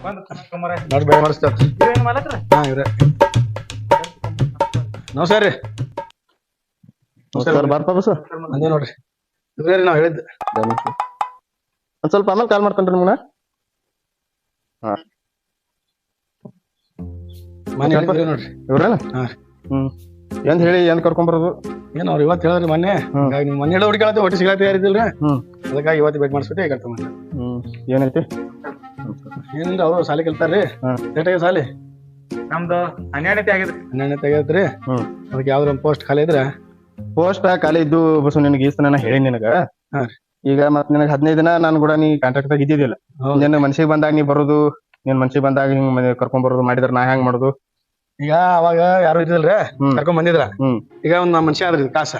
ನೋಡಿ ಬೆಳೆ ಮಾಡಿಸ್ತೇವೆ. ಹಾ ಇವ್ರೆ ನಮಸ್ಕಾರ ರೀ. ನಮಸ್ಕಾರ ಬಾರಪ್ಪ ಬಸ್ ಅದೇ ನೋಡ್ರಿ ಇವ್ರೇ ರೀ ನಾವ್ ಹೇಳಿದ್ದು. ಒಂದ್ ಸ್ವಲ್ಪ ಆಮೇಲೆ ಕಾಲ್ ಮಾಡ್ತೇನ್ರಿ ನಿಮ್ನ. ಹಾ ಮನೆ ಹೇಳಿದ್ರಿ ನೋಡ್ರಿ ಇವ್ರೇನ. ಹಾ ಎಂದ್ ಹೇಳಿ ಎಂದ್ ಕರ್ಕೊಂಡ್ ಬರೋದು. ಏನ್ ಅವ್ರು ಇವತ್ತು ಹೇಳಿದ್ರಿ ಮೊನ್ನೆ. ಹಿಂಗಾಗಿ ನೀವು ಮೊನ್ನೆ ಹೇಳೋ ಹುಡುಗಿ ಒಟ್ಟು ಸಿಗತ್ತೆ ಯಾರಿದ್ದಿಲ್ರಿ. ಅದಕ್ಕಾಗಿ ಇವತ್ತು ಭೇಟಿ ಮಾಡಿಸ್ಬಿಟ್ಟು ಕರ್ಕೊಂಡ್ ಏನೈತಿ ಏನಿಲ್ಲ ಅವ್ರು ಸಾಲಿ ಕಲ್ತಾರ್ರಿ. ಲೇಟಾಗಿ ಸಾಲಿ ನಮ್ದು 12ನೇ ಆಗಿದ್ರಿ. 12ನೇ ಆಗೈತ್ರಿ. ಅದಕ್ಕೆ ಯಾವ್ದ್ರ ಒಂದು ಪೋಸ್ಟ್ ಖಾಲಿ ಇದ್ರೆ ಪೋಸ್ಟ್ ಖಾಲಿ ಇದ್ದು ಬಸ್ ನಿನಗೆ ಈಸ್ತ ನಾನು ಹೇಳಿ ನಿನಗ. ಈಗ ಮತ್ ನಿನಗ 15 ದಿನ ನಾನು ಕೂಡ ನೀ ಕಾಂಟ್ರಾಕ್ಟ್ ದಾಗ ಇದ್ದಿದ್ದಿಲ್ಲ. ನಿನ್ನ ಮನ್ಸಿಗೆ ಬಂದಾಗ ನೀ ಬರೋದು, ನಿನ್ ಮನ್ಸಿಗೆ ಬಂದಾಗ ಹಿಂಗ್ ಕರ್ಕೊಂಡ್ ಬರೋದು ಮಾಡಿದ್ರ ನಾ ಹೆಂಗ್ ಮಾಡುದು. ಈಗ ಅವಾಗ ಯಾರು ಇದ್ದಿಲ್ರಿ, ಕರ್ಕೊಂಡ್ ಬಂದಿದ್ರ. ಈಗ ಒಂದ್ ಮನುಷ್ಯ ಆದ್ರಿ ಕಾಸ.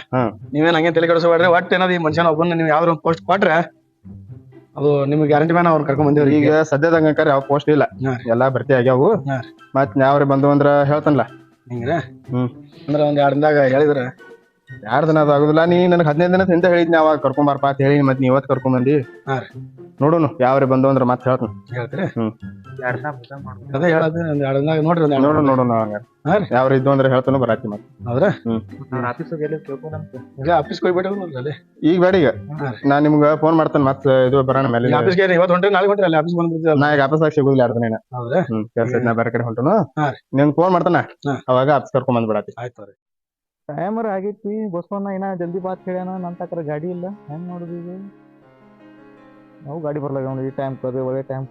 ನೀವೇನ್ ಹಂಗೆ ತಲೆ ಕೆಡಿಸಬೇಡ್ರಿ. ಒಟ್ಟು ಏನಾದ್ರು ಈ ಮನುಷ್ಯನ ಒಬ್ಬನ ನೀವು ಯಾವ್ದ್ರ ಒಂದು ಪೋಸ್ಟ್ ಕೊಟ್ರೆ ಅದು ನಿಮ್ಗೆ ಗ್ಯಾರಂಟಿ ಮ್ಯಾನ ಅವ್ರು ಕರ್ಕೊಂಡ್ ಬಂದಿವ್ರಿ. ಈಗ ಸದ್ಯದಾಗ ಯಾವ ಪೋಸ್ಟ್ ಇಲ್ಲ, ಎಲ್ಲಾ ಭರ್ತಿ ಆಗ್ಯಾವು. ಮತ್ ಯಾವ್ರಿ ಬಂದು ಅಂದ್ರ ಹೇಳ್ತಾನಲ್ಲ ಹಿಂಗ್ರಿ. ಅಂದ್ರ ಒಂದ್ 2 ದಿನದಾಗ ಹೇಳಿದ್ರ 2 ದಿನ ಅದು ಆಗುದಿಲ್ಲ. ನೀ ನನಗ್ 15 ದಿನ ಹಿಂದೆ ಹೇಳಿದ್ನಿ ಅವಾಗ ಕರ್ಕೊಂಡ್ ಬಾರಪ್ಪ ಅಂತ ಹೇಳಿ, ಮತ್ ನೀ ಇವತ್ ಕರ್ಕೊಂಡ್ ಬಂದಿ. ನೋಡುನು ಯಾವ್ರಿ ಬಂದು ಅಂದ್ರ ಮತ್ ಹೇಳ್ತಾನ. ಹೇಳ್ತೀರಿ ಅದೇ ಹೇಳದ್ ಒಂದ್ 2 ದಿನದಾಗ ನೋಡ್ರಿ. ನೋಡೋಣ ಯಾವ್ರ ಇದ್ದು ಅಂದ್ರೆ ಹೇಳ್ತಾನು ಬರಾತಿ ಮತ್. ಹೌದ್ರಾ ಆಫೀಸ್ ಆಫೀಸ್ಗೆ ಹೋಗ್ಬಿಟ್ಟು ಅಲ್ಲಿ ಈಗ ಬೇಡ. ಈಗ ನಾ ನಿಮ್ಗ ಫೋನ್ ಮಾಡ್ತೇನೆ ಮತ್ ಇದು ಬರೋಣ ಮೇಲೆ. ಆಫೀಸ್ಗೆ ಇವತ್ತು ಹೊಂಟ್ರಿ ನಾಳೆ ಹೊಂಟ್ರಿ ಅಲ್ಲಿ ಆಫೀಸ್ ಬಂದ್ಬಿಡ್ತೀವಿ. ನಾ ಈಗ ಆಫೀಸ್ ಆಗಿ ಸಿಗುದಿಲ್ಲ 2 ದಿನ. ಹೌದ್ರಾ ಕೆಲ್ಸ ನಾ ಬೇರೆ ಕಡೆ ಹೊಂಟನು. ನಿನ್ ಫೋನ್ ಮಾಡ್ತಾನ ಅವಾಗ ಆಫೀಸ್ ಕರ್ಕೊಂಡ್ ಬಂದ್ಬಿಡತಿ. ಆಯ್ತು ರೀ. ಟೈಮರ್ ಆಗೈತಿ. ಬಸವಣ್ಣ ಏನ ಜಲ್ದಿ ಬಾತ್ ಹೇಳ್ಯಾನ. ನನ್ ತಕ್ರ ಗಾಡಿ ಇಲ್ಲ, ಹೆಂಗ್ ಮಾಡುದು ಈಗ? ನಾವು ಗಾಡಿ ಬರ್ಲಾಗ ಈ ಟೈಮ್ ಕದೆ ಒಳ್ಳೆ ಟೈಮ್.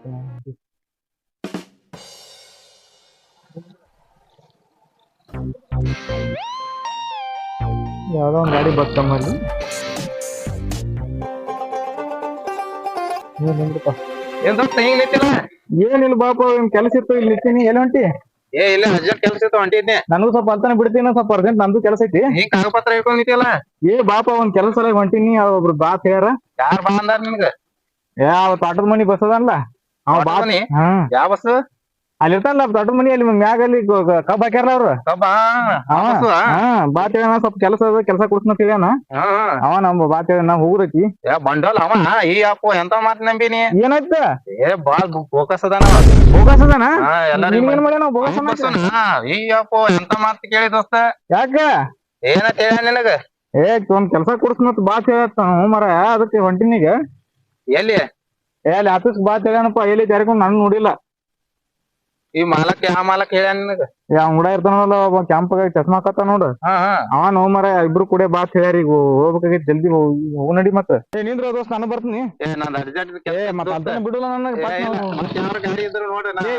ಯಾವ್ದೋ ಒಂದ್ ಗಾಡಿ ಬರ್ತಮ್ಮಲ್ಲಿ. ಏನಿಲ್ಲ ಬಾಪ, ಕೆಲಸ ಇತ್ತು ಇಲ್ಲಿ ನಿಂತೀನಿ. ಎಲ್ಲಿ ಹೊಂಟಿ? ಇಲ್ಲ ಅರ್ಜೆಂಟ್ ಕೆಲಸ ಇತ್ತು ಹೊಂಟಿದ್ನೆ. ನನಗೂ ಸ್ವಲ್ಪ ಅಂತಾನೆ ಬಿಡ್ತೀನಿ, ಸ್ವಲ್ಪ ಅರ್ಜೆಂಟ್ ನಂದು ಕೆಲಸ ಐತಿ. ಹಿಂಗ್ ಕಾಗಪತ್ರ ಇಟ್ಕೊಂಡಿದ್ಯಲ್ಲ. ಬಾಪ ಒಂದ್ ಕೆಲಸ ಸಲ ಹೊಂಟಿನಿ. ಒಬ್ರು ಬಾತ್ ಹೇಳ್ಯಾರ. ಯಾರ್ ಬಾ ಅಂದಾರ ನಿಮ್ಗ? ಅವತ್ ಆಟದ ಮನಿ ಬಸ್ ಅದಲ್ಲ ಅವ ಬಾತ್. ಯಾವ ಬಸ್? ಅಲ್ಲಿ ಇರ್ತಾನಲ್ಲ ಆಟದ ಮನಿ, ಅಲ್ಲಿ ಮ್ಯಾಗ ಅಲ್ಲಿ ಕಬ್ಬ್ ಹಾಕ್ಯಾರಲ್ಲ ಅವ್ರು. ಬಾತ್ ಹೇಳ್ಯಾನ, ಸ್ವಲ್ಪ ಕೆಲಸ ಅದ, ಕೆಲಸ ಕೊಡ್ಸನ ಹೇಳ್ಯಾನ. ಅವ ನಮ್ ಬಾತ್ ಹೇಳ್ಯಾನ ಹೋಗ್ರತಿ ಬಂಡಲ್ ಅವ. ಈ ಅಪ್ಪ ಎಂತ ಮಾತ್ ನಂಬಿನಿ. ಏನಾಯ್ತ? ಬಾಳ್ ಫೋಕಸ್ ಅದಾನ. ಬೋಗಸ್ ಅದಾನ? ಎಲ್ಲರಿಗೂ ಏನ್ ಮಾಡ್ಯಾನ ಬೋಗಸ್? ಈ ಅಪ್ಪ ಎಂತ ಮಾತ್ ಕೇಳಿ ದೋಸ್ತ. ಯಾಕ ಏನಂತ ಹೇಳ ನಿನಗ? ಒಂದ್ ಕೆಲಸ ಕೊಡ್ಸನತ್ ಬಾತ್ ಹೇಳತ್ತ. ಮರ ಅದಕ್ಕೆ ಹೊಂಟಿನೀಗ. ಎಲ್ಲಿ? ಅಲ್ಲಿ ಆಫೀಸ್ ಬಾತ್ ಹೇಳ್ಯಾನಪ್ಪ. ಎಲ್ಲಿ ಜಾರಿಕೊಂಡು ನಾನು ನೋಡಿಲ್ಲ. ಈ ಮಾಲಕ್ ಯಾವ ಮಾಲಕ್ ಹೇಳ್ಯಾನ ನಿನಗ? ಹುಡ ಇರ್ತಾನಲ್ಲ ಒಬ್ಬ ಕೆಂಪ ಚಸ್ಮಾ ಹಾಕತ್ತ ನೋಡು. ಅವ ನೋ ಮರ ಇಬ್ರು ಕೂಡ ಬಾತ್ ಹೇಳ್ಯಾರ. ಈಗ ಹೋಗ್ಬೇಕಾಗೈತಿ, ಜಲ್ದಿ ಹೋಗ್ ನಡಿ. ಮತ್ತ ನಿಂದ್ರ ದೋಸ್ತ ನಾನು ಬರ್ತೀನಿ. ಬಿಡಲ್ಲ ನನಗ.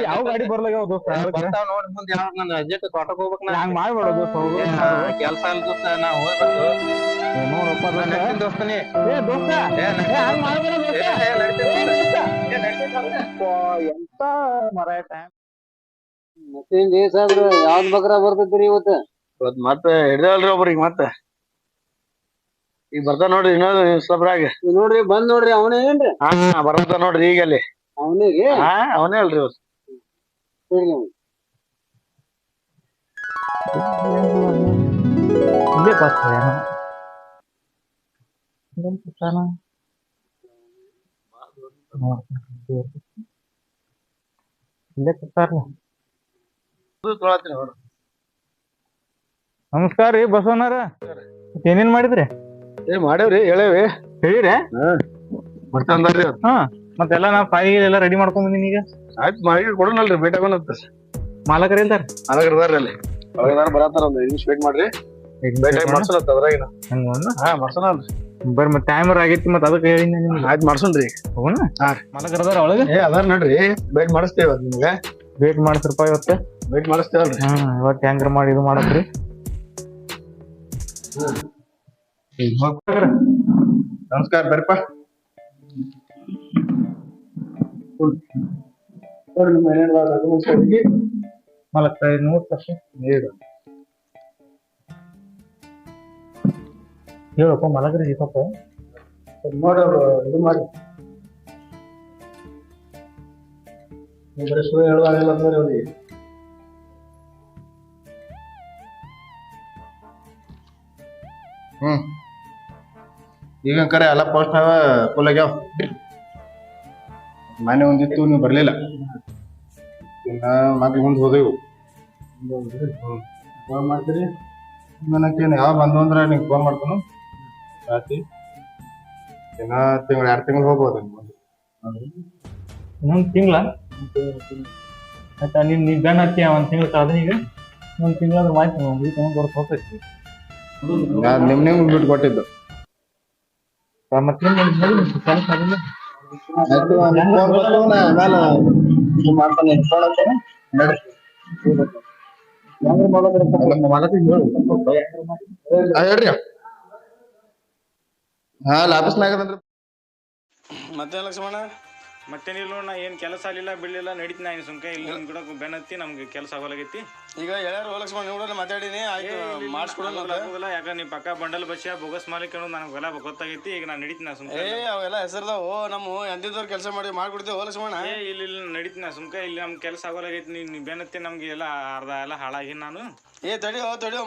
ಯಾವ ಗಾಡಿ ಬರ್ಲಾಗ್ಯಾವ ದೋಸ್ತ? ಅರ್ಜೆಂಟ್ ತೋಟಕ್ ಹೋಗ್ಬೇಕ್. ಹಂಗ್ ಮಾಡ್ಬೇಡ ದೋಸ್ತ. ಕೆಲ್ಸ ಅಲ್ ದೋಸ್ತ, ನಾ ಹೋಗ್ಬೇಕು. ನೋಡಪ್ಪ ದೋಸ್ತನಿ ದೋಸ್ತ, ಹಂಗ್ ಮಾಡ್ಬೇಡ ಎಂತ ಮರ ಟೈಮ್. ಮತ್ತೇನ್ ಸಾಬ್ರ ಯಾವ್ದ್ ಬಕ್ರ ಬರ್ತೈತ್ರಿ ಇವತ್ತ? ಮತ್ತೆ ಹಿಡ್ದಲ್ರಿ ಒಬ್ರಿಗೆ. ಮತ್ತೆ ಈಗ ಬರ್ತಾನ ನೋಡ್ರಿ ಇನ್ನೊಂದು ಸಬ್ರಾಗ. ನೋಡ್ರಿ ಬಂದ್ ನೋಡ್ರಿ. ಅವನೇ ಏನ್ರಿ? ಬರ್ತಾನ ನೋಡ್ರಿ ಈಗ ಅಲ್ಲಿ. ಅವನಿಗೆ ಅವನೇ ಅಲ್ರಿ ಇವತ್ತು. ಇಲ್ಲೇ ಪಾಸ್ ಇಲ್ಲೇ ಕೊಡ್ತಾರ. ನಮಸ್ಕಾರ ರೀ ಬಸವಣ್ಣರ. ಏನೇನ್ ಮಾಡಿದ್ರಿ? ಮಾಡೇವ್ರಿ, ಹೇಳೇವಿ. ಹೇಳಿರಿ? ಬರ್ತಾನ್ರಿ. ಮತ್ತೆಲ್ಲ ನಾ ಫೈಲ್ ಎಲ್ಲ ರೆಡಿ ಮಾಡ್ಕೊಂಡ್ ಬಂದಿನಿ. ಈಗ ಆಯ್ತು ಮಾಡಿ ಕೊಡೋಣಲ್ರಿ, ಭೇಟಿ ಆಗೋಣಂತ. ಮಾಲಕರ ಇಲ್ದಾರ? ಮಾಲಕರದಾರ್ರಿ ಅಲ್ಲಿ. ಬರತ್ತಾರ, ಒಂದ್ 5 ನಿಮಿಷ ವೇಟ್ ಮಾಡ್ರಿ. ಮಾಡ್ಸೋಣತ್ ಅದ್ರಾಗಿನ. ಮಾಡ್ಸೋಣಲ್ರಿ. ಬರ್ರಿ ಮತ್ತೆ ಟೈಮರ್ ಆಗೈತಿ. ಮತ್ ಅದಕ್ಕೆ ಹೇಳಿ ನಿಮ್ಗೆ. ಆಯ್ತು ಮಾಡ್ಸೋಣ್ರಿ. ಹೋಗೋಣ. ಮಾಲಕರದಾರ ಒಳಗೆ? ಅದಾರ ನೋಡ್ರಿ. ಭೇಟಿ ಮಾಡಿಸ್ತೇವ ನಿಮ್ಗೆ. ವೇಟ್ ಮಾಡಿಸ್ರಪ್ಪ ಇವತ್ತು. ವೇಟ್ ಮಾಡಿಸ್ತೇವಲ್ರಿ. ಇವತ್ತು ಹೆಂಗ್ರ ಮಾಡಿ ಇದು ಮಾಡಕ್ರಿ. ನಮಸ್ಕಾರ, ಬರ್ರಿಪ್ಪ. ಮಲಕ್ 500 ಹೇಳಪ್ಪ ಮಲಗ್ರಿ. ಸ್ವಲ್ಪ ನೋಡವ್ರು ಇದು ಮಾಡಿ ಬರೀ ಸುಳ್ಳು ಹೇಳುವಾಗಿಲ್ಲ ಅಂದ್ರೆ ಅವ್ರಿಗೆ. ಈಗ ಕರೆ ಎಲ್ಲ ಪೋಸ್ಟ್ ಫುಲ್ ಆಗ್ಯಾವ. ಮನೆ ಒಂದಿತ್ತು, ನೀವು ಬರ್ಲಿಲ್ಲ. ಇನ್ನ ಮತ್ತೆ ಮುಂದೆ ಹೋದೆವು ಫೋನ್ ಮಾಡ್ತೀರಿ ನನಗೇನು ಯಾವ ಬಂದು ಅಂದ್ರೆ ನಿಂಗೆ ಫೋನ್ ಮಾಡ್ತಾನು ರಾತ್ರಿ ಇನ್ನ ತಿಂಗಳು 2 ತಿಂಗಳು ಹೋಗ್ಬೋದು ಇನ್ನೊಂದು ತಿಂಗಳ ಆಯ್ತಾ ನೀನ್ ಗನ್ ಹತ್ತಿ ಒಂದ್ ತಿಂಗಳ ಕಾದ್ರೆ ಈಗ ಒಂದ್ ತಿಂಗಳ ಮಾಹಿತಿ ಬರ್ತ ಹೋಗ್ತೈತಿ ನಿಮ್ ಬಿಟ್ಟು ಕೊಟ್ಟಿದ್ದು ಮತ್ತೇನ್ ಮಾಡಿದ್ರಿ ಕೆಲಸ ಆಗಿಲ್ಲ ಹೇಳ್ರಿ ಹಾ ಲಾಭಸ್ನಾಗ ಮತ್ತೆ ಲಕ್ಷ್ಮಣ ಮತ್ತೇನಿಲ್ಲ ನಾ ಏನ್ ಕೆಲಸ ಆಗಲಿಲ್ಲ ಬಿಡ್ಲಿಲ್ಲ ನಡೀತೀನಿ ನಾನು ಸುಮ್ಕೆ ಇಲ್ಲಿ ನಿಮ್ ಕೂಡ ಬೆನ್ನತ್ತಿ ನಮ್ಗೆ ಕೆಲಸ ಆಗೋಲಾಗೈತಿ ಈಗ ಹೇಳ್ಯಾರ ಲಕ್ಷ್ಮಣ ನೀವು ಮಾತಾಡೀನಿ ಆಯ್ತು ಮಾಡಿಸ್ಕೊಡೋಲ್ಲ ಯಾಕ ನೀ ಪಕ್ಕ ಬಂಡಲ್ ಬಸ್ಸ ಬೋಗಸ್ ಮಾಲಿಕ್ ನನಗೆಲ್ಲ ಗೊತ್ತಾಗೈತಿ ಈಗ ನಾನು ನಡೀತೀನಿ ಸುಮ್ಕೆ ಅವೆಲ್ಲ ಹೆಸರ್ದಾವು ನಮ್ಮ ಎಂದಿದ್ದವ್ರು ಕೆಲಸ ಮಾಡ್ಕೊಡ್ತೇವೆ ಲಕ್ಷ್ಮಣ ಇಲ್ಲಿ ನಡೀತೀನಿ ಸುಮ್ಕೆ ಇಲ್ಲಿ ನಮ್ ಕೆಲಸ ಆಗೋಲಾಗೈತಿ ನೀನ್ ಬೆನ್ನತ್ತಿ ನಮ್ಗೆ ಎಲ್ಲ ಅರ್ಧ ಎಲ್ಲ ಹಾಳಾಗಿ ನಾನು ತಡಿಯೋ